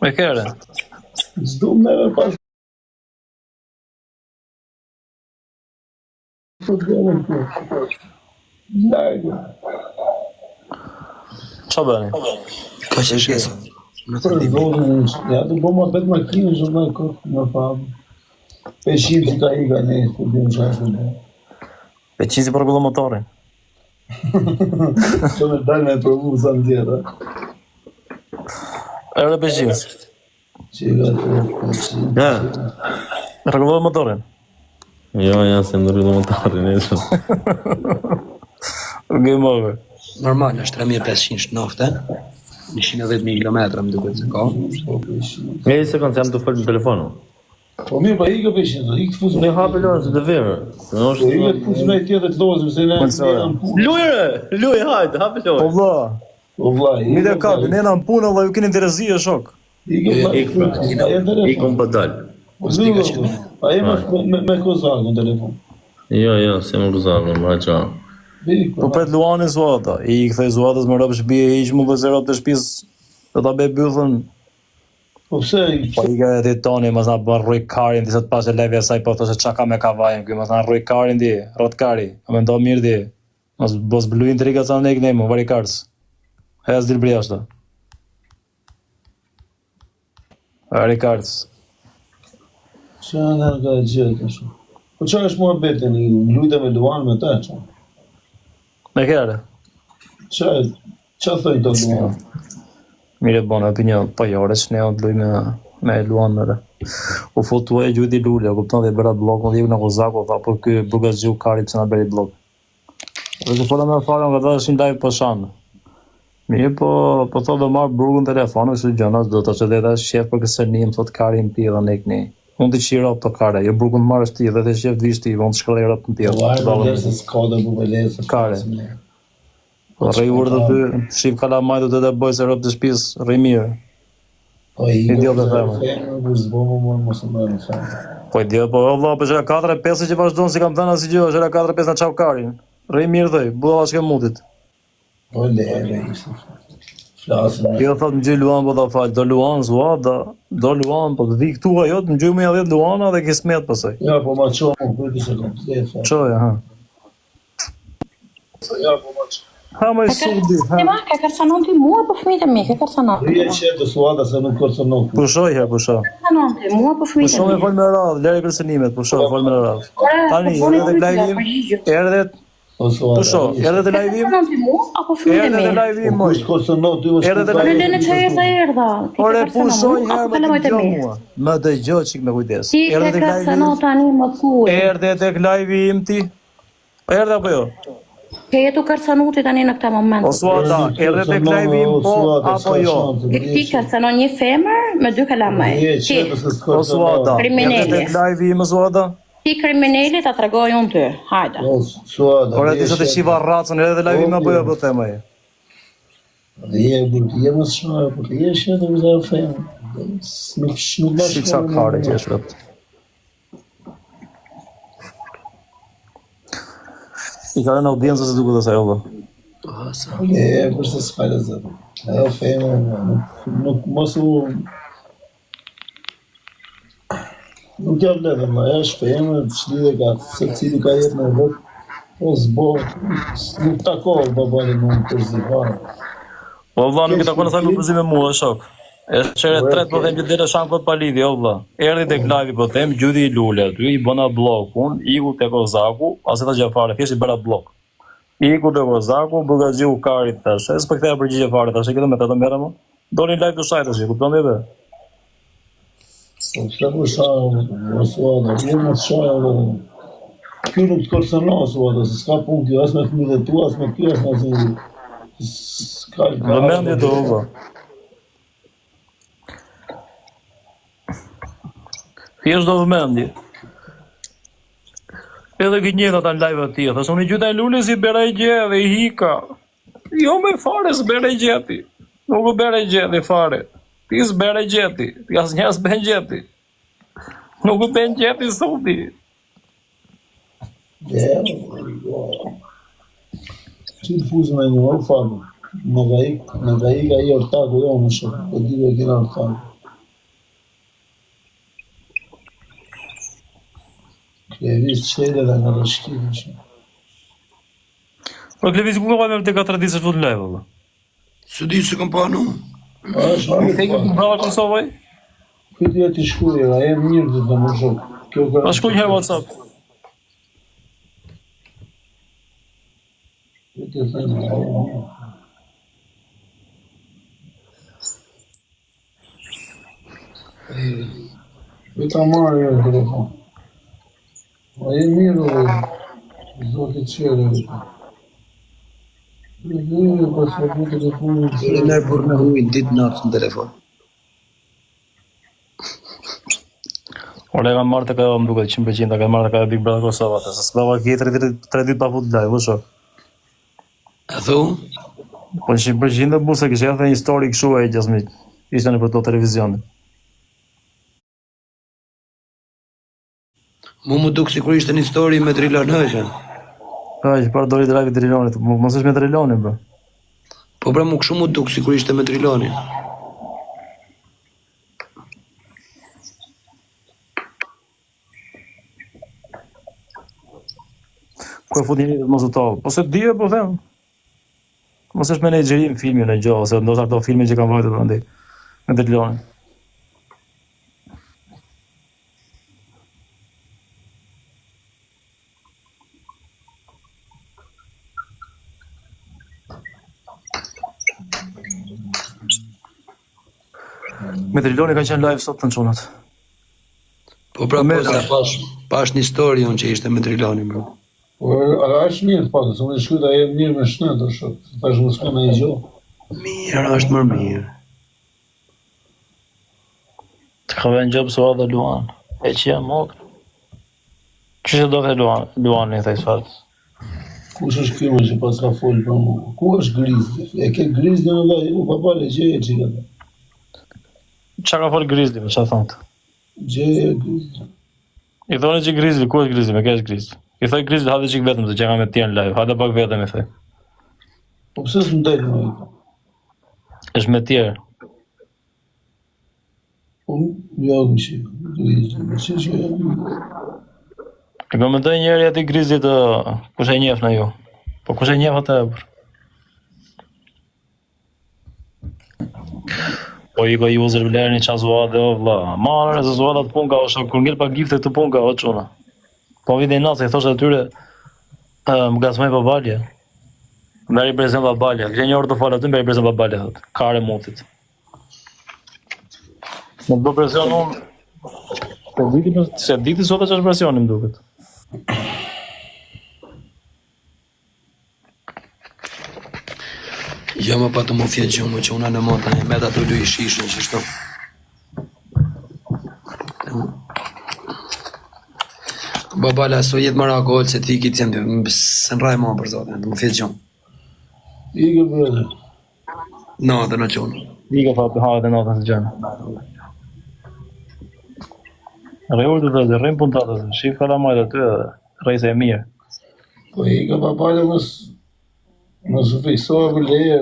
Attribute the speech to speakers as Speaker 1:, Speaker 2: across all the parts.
Speaker 1: Me kere?
Speaker 2: S'dum neve pas problemin kjo. Largë.
Speaker 1: Qa bëni?
Speaker 3: Ka që shkesë.
Speaker 2: Për zonin, ja të bo ma bet makinë, shumë në këtë më famë. Peshim që ka i ka nejtë, për dim shashtë në.
Speaker 1: E qisi për gullo motorin?
Speaker 2: Që me dalë me provu sa në tjera.
Speaker 1: Ere peshis?
Speaker 2: Që i ka të
Speaker 1: Rregullo motorin?
Speaker 4: Jo, ja, se më rregullo motorin, e shumë.
Speaker 1: Game over.
Speaker 3: Normal, është 3500 nofte. 110.000 kilometra më duket se ka.
Speaker 4: E se kanë jam të folë në telefonu.
Speaker 2: Po mirë, pa i ka peshin, i këtë fuzë
Speaker 4: Ne hape lorë se të verë.
Speaker 2: Po i këtë fuzë me tjetër të lozëm, se ne në punë.
Speaker 4: Luj, hajde, hape lorë.
Speaker 1: Po vla.
Speaker 2: O vla, i
Speaker 1: Mide ka, ne në punë dhe ju keni interesie shok.
Speaker 4: Ikon për dalë.
Speaker 2: A e me kozakë në telefon.
Speaker 4: Jo, se më gëzakë, më haqa.
Speaker 1: Po pret Luani Zuata, i kthej Zuatës me rob shtëpi, hiq mu vëzë rob të shtëpis, do ta bëj byllën.
Speaker 2: Po pse?
Speaker 1: Po i ka edhe toni, mos na bën rroj karin, disa të pasë levja saj po thoshte çka ka me kavajën, ky mos na rroj karin di, rrot kari. A mendo mirë di. Mos bos bluin trika sa ne gnemo, vari kars. Hes dil briashta. Vari kars.
Speaker 2: Që në ka gjithë ashtu. Po çfarë është mua betën, lujte me Luan me ta çfarë?
Speaker 1: Me kere?
Speaker 2: Qa thoi të Luan?
Speaker 1: Mire bon, opinion, po jore që ne luj me Luan mëre. U fotua e gjujti Lulja, kupton dhe bëra blok, më dhjek në Kozako, tha, por kë buka zgju kari pëse nga beri blok. Dhe që fola me fara nga ta është një live për shanë. Mirë, po thot dhe marrë burgun telefonu, që gjënas, do të që dhe shef për kësër një, më thot kari më pi dhe ne këni. Unë të qira të kare, jo burgun të marrë shti dhe të shef të vishti, unë të shkëllera të më pjerë.
Speaker 2: Po arë dhe se s'ka dhe bukelesë.
Speaker 1: Kare. Rrej urë dhe ty, shif kalamajtë të të bëjë se rëpë të shpis, rrej mirë.
Speaker 2: Po i
Speaker 1: Idio dhe thema.
Speaker 2: Bu zbomu më mos më në femë.
Speaker 1: Po idio, po Allah, për shëra 4-5 që vazhdojnë si kam thënë asë gjë, shëra 4-5 në qau karin. Rrej mirë dhej, bula shke mutit.
Speaker 2: Po lere ishte. Flasën.
Speaker 1: Jo thot më gjë Luan po da falë, do Luan zua, do Luan, po të vi këtu ajo, më gjë me ja 10 Luana dhe kismet pësaj.
Speaker 2: Ja, po ma qonë, për të se komplet.
Speaker 1: Qoja, ha.
Speaker 2: Ja, po ma qonë.
Speaker 1: Ha më i sudi, ha.
Speaker 5: Ma, ka kërsanon ti mua po fëmijët e mi, ka kërsanon.
Speaker 2: Rije që të suada se nuk kërsanon.
Speaker 1: Pushoj, ha, pusho.
Speaker 5: Kërsanon ti mua po fëmijët e
Speaker 1: Pusho me
Speaker 5: mi.
Speaker 1: fol me radhë, lere kërcënimet, pusho, fol me radhë. Tani, erdhe të lajvim, erdhe, pusho, erdhe të lajvim,
Speaker 5: Kërsanon ti mua apo fëmijët e
Speaker 1: erdhe të
Speaker 5: mi?
Speaker 1: lajvim, moj.
Speaker 2: Kush kërsanon ty më
Speaker 1: Erdhe të
Speaker 5: Në
Speaker 1: lajvim.
Speaker 5: lene që erdha.
Speaker 1: Ore, pushoj herë me të gjo mua. Më dëgjoj qik me kujdes.
Speaker 5: Ti
Speaker 1: Erdhe
Speaker 5: ke
Speaker 1: të
Speaker 5: kërsanon
Speaker 1: lajvim,
Speaker 5: tani më kuj.
Speaker 1: erdhe të lajvi im ti. Erdhe apo jo?
Speaker 5: Ke jetu kërsanon ti tani në këta moment.
Speaker 1: O suada, erdhe të lajvi im po apo jo?
Speaker 5: Ti kërsanon një femër me 2 kalamaj. Ti,
Speaker 1: O suada, erdhe
Speaker 5: Kriminali.
Speaker 1: të lajvi im suada?
Speaker 5: ti kriminali ta tregoj unë ty. Hajde.
Speaker 2: Suada.
Speaker 1: Ore ti sot e shiva racën, erdhe të lajvi im apo jo po thema e?
Speaker 2: Je burti, më shumë, po ti je shetë me zë femë. Nuk
Speaker 1: Si qa kare që është rëpt. I kare në audiencë se duke dhe sa jo dhe.
Speaker 2: Kërse s'fajle zëtë. Ajo femë, nuk mos u... Nuk jam ledhe, ma ajo është femë, shlide ka, se cili ka jetë në vetë, po s'bo, nuk takohë babali më në përzivarë.
Speaker 1: Po vlla nuk i takon asaj me përzi me mua, shok. E çere tret po them që dera shan kot pa lidhje, o vlla. Erdhi tek live po them gjyti i lulet, ty i bëna bllokun, iku tek Kozaku, as ta gjafare, thjesht i bëra bllok. Iku tek Kozaku, bugaziu karit tash. S'po kthea përgjigje fare tash, këto me ta merrem. Doni live të sajt tash, kupton edhe?
Speaker 2: Po çka po shoh, mos vada, mos shoh. Ky nuk të kërcënon suada, se s'ka punë kjo, as me fëmijët e tua, as me kjo, as me asnjë. S'ka.
Speaker 1: Vëmendje do vlla. Thjesht do vëmendje. Edhe gënjeta ta në live atij, thashë unë i gjyta lule si bera i gje dhe i hika. Jo me fare s'bera i gjeti. Nuk u bera i gjeti fare. Ti s'bera i gjeti. Ti asnjëherë s'ben gjeti. Nuk u ben gjeti soti.
Speaker 2: Që të fuzë me një orë famë, në ga i ka i ortaku jo më shumë, po di dhe kena ortaku. Lëviz çelë dhe nga rëshkimin shumë.
Speaker 1: Po Klevizi ku ka me të 4 ditë se fut live valla.
Speaker 3: Së di se kam pa nu.
Speaker 2: Është
Speaker 1: Te ke brava Kosovë?
Speaker 2: këtë ja t'i shkruaj, a e mirë dhe të më shok.
Speaker 1: Pa shkruaj një WhatsApp.
Speaker 2: Këtë e thënë, a e mirë. Këtë a marrë e telefon. A e mirë dhe, zotë i qere. Pas e ku telefonin
Speaker 3: Dhe nërë për me hujnë ditë natë në telefon.
Speaker 1: Ore kam marrë të ka më duket 100% ka marrë të ka Big Brother Kosova, se s'prava ke 3 ditë pa fut live, u shoh.
Speaker 3: A thu?
Speaker 1: Po 100% dhe busa kishte edhe një story kështu e gjasmi. Ishte në për to televizionit.
Speaker 3: Mu duk si kur ishte një story me Trilon Hësha.
Speaker 1: Ka që parë dori drive Trilonit, mos është me Trilonin, bro.
Speaker 3: Po pra mu këshu mu duk si kur ishte me Trilonin.
Speaker 1: Ku e futi një mos u to. Po se di po them. Mos është me në xhirim filmin e gjo, ose ndoshta ato filmin që kanë vajtur prandaj me Trilonin. Me Trilonin kanë qenë live sot të në qunat.
Speaker 3: Po pra po sa pash një story unë që ishte me Trilonin, bro.
Speaker 2: Po, a është mirë të pakë, se më shkujt a e mirë me shnetë, është, tash më s'ka me i gjohë.
Speaker 3: Mirë, është më mirë.
Speaker 1: Të ka vend gjopë sua dhe Luan. E që jam mokë. Kështë do të Luan një thaj sfarës?
Speaker 2: Kush është kjo që pas ka folë për mu? Ku është Grizli? E ke Grizli në dhe, u papale, gjeje që ka dhe.
Speaker 1: Qa ka folë Grizli, me qa thonë të?
Speaker 2: Gjeje Grizli.
Speaker 1: I thonë që Grizli, ku është Grizli, me ke është Grizli? I thoj Grizli, hade qik vetëm, se që ka me tjenë live, hade pak vetëm, i thoj.
Speaker 2: Po pëse së më delë me i ka?
Speaker 1: është me tjerë.
Speaker 2: Po, jo, më që, Grizli, më që
Speaker 1: E komentoj njëri ati Grizli të kush e njef në ju. Po kush e njef atë e bërë. Po i ko user vlerë një qa zuat dhe o vla. Marë, se zuat atë punka, o shak, kur ngell pa gifte të punka, o quna. Po vide i natë, i thosht atyre, më gasmoj pa balje. Mberi prezent pa balje. Kështë një orë të falë aty, mberi prezent pa balje, thot. Kare mutit. Në do presion unë, se diti sot e që është presionim duket.
Speaker 3: Jo më pa të më fjetë gjumë që una në monta e me da të lu i shishën që shto. Babala, so jetë mara alkohol se ti kitë jenë të së në raj ma për zote, të më fjetë gjumë.
Speaker 2: Ike brother.
Speaker 3: Natën në qunë.
Speaker 1: Ike fa të havet e natën së gjënë. Rejur të dhe rrim puntatë, shif kalamajt aty edhe rejse e mirë.
Speaker 2: Po ike papale më së fiksohë për leje.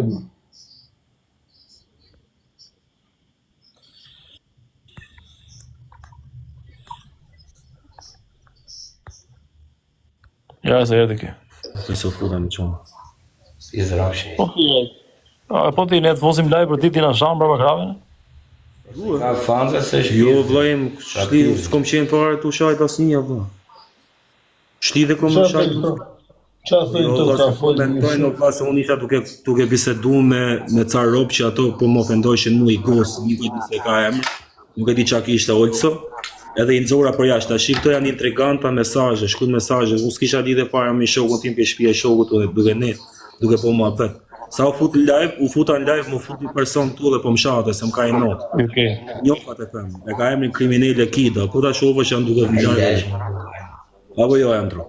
Speaker 1: Ja, se jetë kjo.
Speaker 4: Se u futa në qumë.
Speaker 3: Si zrafshe.
Speaker 1: Po ti ne të fosim live për ti ti në shamë për krave?
Speaker 3: Ka fanze se
Speaker 4: Jo, vlajmë, shli, s'kom qenë fare të ushajt as një, vla. Shli dhe kom ushajt.
Speaker 2: Qa thëjnë të ka folë një
Speaker 4: Mentojnë në pasë, unë isha duke bisedu me car rob që ato po më ofendojshin mu i gosë, nuk e di se ka emër, nuk e di qa kishte Olco, edhe i nxora për jashtë, tash këto janë intriganta mesazhe, shkruajnë mesazhe, unë s'kisha lidhje fare me shokun tim ke shtëpia e shokut edhe duke ne, duke po më apet. Sa u futa në live, më fut një person këtu dhe po më shate, se më ka i notë.
Speaker 1: Okej.
Speaker 4: Njohat e them, e ka emrin kriminele Kida, ku ta shohë që janë duke në live. Apo jo, janë tro.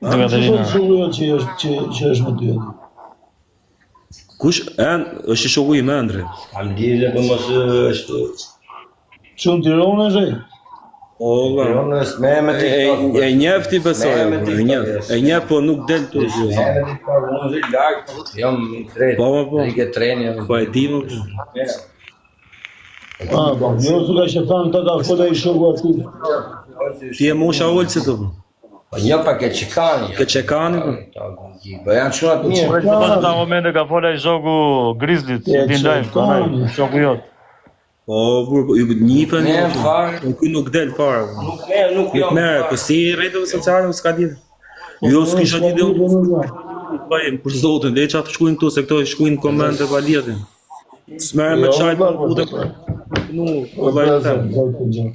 Speaker 1: Duke të rinë.
Speaker 2: që është më ty atë.
Speaker 4: Kush? Është i shoku i me Andre.
Speaker 3: Am dile për mos është...
Speaker 2: Që në Tiranë është e?
Speaker 4: O,
Speaker 3: Tironës me me TikTok.
Speaker 4: e njef ti besoj, e njef, po nuk del të
Speaker 3: Me me TikTok, unë zi larkë, jam në tretë.
Speaker 4: Po.
Speaker 3: Rike treni.
Speaker 4: Po e di më.
Speaker 2: Po, jo s'u ka që thanë këta ka fola i shoku aty.
Speaker 4: Ti e mosha olëci të po.
Speaker 6: Po një pa ke qikani.
Speaker 4: Ke qekani po.
Speaker 6: Po janë çunat mirë.
Speaker 1: Në ta momente ka fola i shoku Grizzlyt, din live, shoku jot.
Speaker 4: Po, ju njifën,
Speaker 6: Ne fare.
Speaker 4: ky nuk del fare.
Speaker 6: Nuk
Speaker 4: Nuk merë, po si rrjeteve sociale s'ka lidhje. Jo s'kisha lidhje unë. Bëjmë për zotin, dhe që atë shkujnë këtu, se këto shkujnë komente pa lidhje. S'merë me qajtë për fute për po vajtë temë.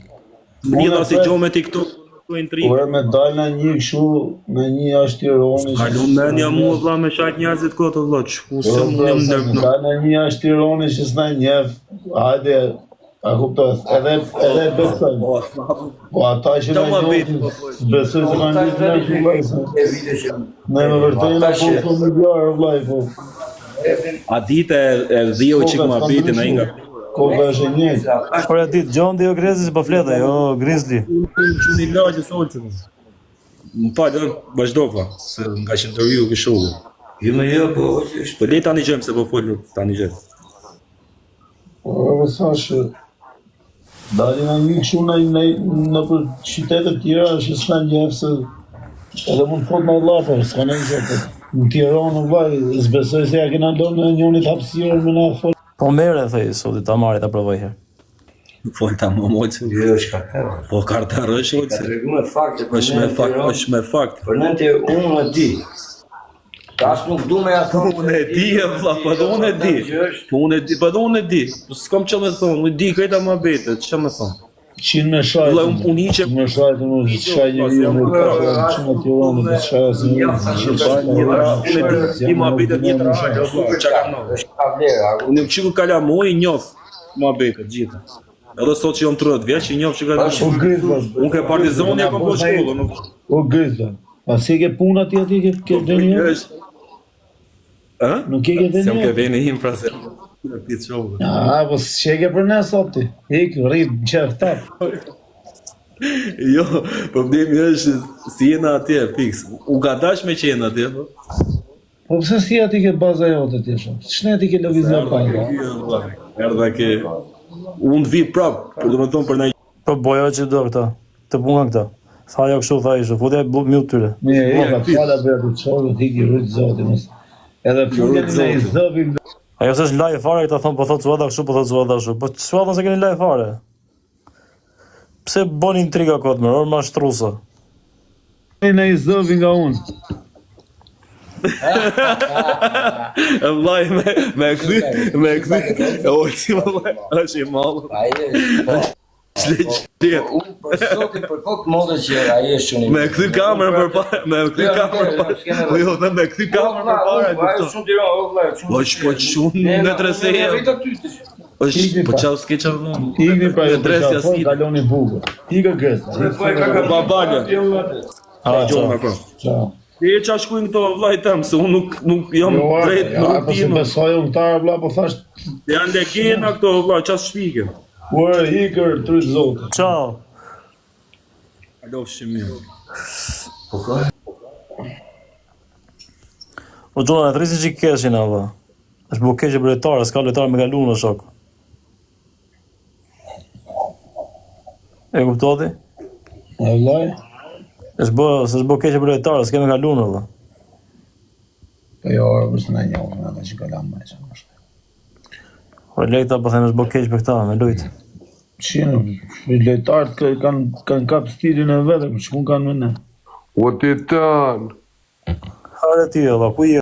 Speaker 4: Lidha si gjo me TikTok, të intrigë.
Speaker 2: Ore me dalë në një këshu, në një ashtironi.
Speaker 4: Kalu menja mua vla me shajt njerëzit këtë vla, që se unë jam ndërpë.
Speaker 2: Dalë në një ashtironi që s'na njef, hajde, a kuptohet, edhe besoj. Po ata që në njofin, besoj se kanë gjithë në shumë. Ne me vërtejnë po miljarë vlaj, po.
Speaker 4: A dite e dhjo që këma bitin a inga.
Speaker 2: Koga është e njëjtë.
Speaker 1: Por e ditë, John dhe jo Grizzly po fleta, jo Grizzly.
Speaker 4: Që një lagje së olëtë. Më falë, vazhdo pa, se nga që intervju këshu.
Speaker 6: Jo me jo, po
Speaker 4: Po le tani gjëmë se po folë tani gjëmë.
Speaker 2: Po e thashë, dalin në një këshu në për qytetet tjera që s'ka njef se edhe mund fot në lafer, s'ka në njëtë. Në Tiranë vaj, s'besoj se ja kena ndonë në njënit hapsirën me na fol.
Speaker 1: Po mere, thej, soti ta marri ta provoj herë.
Speaker 4: Folë ta më moqë.
Speaker 6: jo është kartera.
Speaker 4: Po kartarë është olëtë.
Speaker 6: Tregu me fakte.
Speaker 4: është me fakt.
Speaker 6: Për nënte unë e di. Tash nuk du me ja thonë.
Speaker 4: Unë e di e vla, po dhe unë e di. Po unë e di, po dhe unë e di. S'kam që me thonë, unë e di krejta ma bete, që me thonë.
Speaker 2: Qinë me shajtë.
Speaker 4: Vla, unë hiqe...
Speaker 2: Me shajtë në shaj një një në kërë, që në Tiranë, në shaj asë një
Speaker 4: Unë e di ma bete një të rajë, që ka në.
Speaker 6: Është ka vlerë.
Speaker 4: Unë më qiku kala moj, njof ma bete, gjithë. Edhe sot që jom 30 vjeç, i njof që ka
Speaker 2: O Grizla.
Speaker 4: Unë ke partizoni e kom po shkollë.
Speaker 2: O Grizla. A si ke puna ti ati ke dhe një? Nuk ke dhe
Speaker 4: Se më ke
Speaker 2: një?
Speaker 4: veni im pra se pitë shovë.
Speaker 2: A, po që ke për ne sot ti? Ik, rrit, qef tap.
Speaker 4: Jo, problemi është si jena atje, fix. U ka dash me që jena atje, po?
Speaker 2: Po pëse si ati ke baza jote ti shumë? Shne ti ke lëvizja pa?
Speaker 4: Erdha ke... Unë vi prap, për do me thonë për na...
Speaker 1: Po boja që do këta, të punga këta. Tha jo kështu, tha isho, fute mjë tyre.
Speaker 2: Mirë, eka, fala bërë të qovë, ti ki rritë zoti, mos. Edhe punën në i zëvin.
Speaker 1: Ajo se është live fare, këta thonë, po thotë zuada kështu, po thotë zuada kështu. Po çfarë thonë se keni live fare? Pse bën intriga kot më, orë ma shtrusa.
Speaker 2: Në i zëvin nga unë.
Speaker 4: E vlaj me këthy, e ojtë më është i malë.
Speaker 6: Ai është. Unë për sotin për kokë modë që ai është shumë.
Speaker 4: Me këthy kamerë për para, me këthy kamerë për para. Po jo, dhe me këthy kamerë për para.
Speaker 6: Ai shumë Tiranë, o vllai, shumë.
Speaker 4: Po shumë në treseje. është, po qau s'ke qau vëllë.
Speaker 2: Igni pra jo të
Speaker 4: Dresja
Speaker 2: qafon,
Speaker 4: si.
Speaker 2: kaloni bukur. Iga gësta.
Speaker 4: Po babalja. Gjohë me pra.
Speaker 2: Ciao.
Speaker 4: E qa shkujnë këto vllaj tem, se unë nuk jam drejt në
Speaker 2: Po se
Speaker 4: rutinë.
Speaker 2: besoj unë tarë, vla, po thash,
Speaker 4: Janë legena këto vllaj, qas shpike.
Speaker 2: ure, ikër, trytë zotë.
Speaker 1: Ciao.
Speaker 4: Alo, shimio.
Speaker 1: O Gjona, e trisi që i keshin, Allah. është bu keqe për lojtarë, s'ka lojtarë me kalu në shok. E kuptoti?
Speaker 2: E vllai?
Speaker 1: është bu keqe për lojtarë, s'ke me kalu në, Allah.
Speaker 2: Po jo, është në njohë, në që kalam me që në është.
Speaker 1: Po lejta, po them është bu keqe për këta, me lojtë.
Speaker 2: Qinë, lojtarët kanë kap stilin e vetë, për që kun kanë me ne.
Speaker 7: What it done?
Speaker 1: Hare ti, Allah, ku je?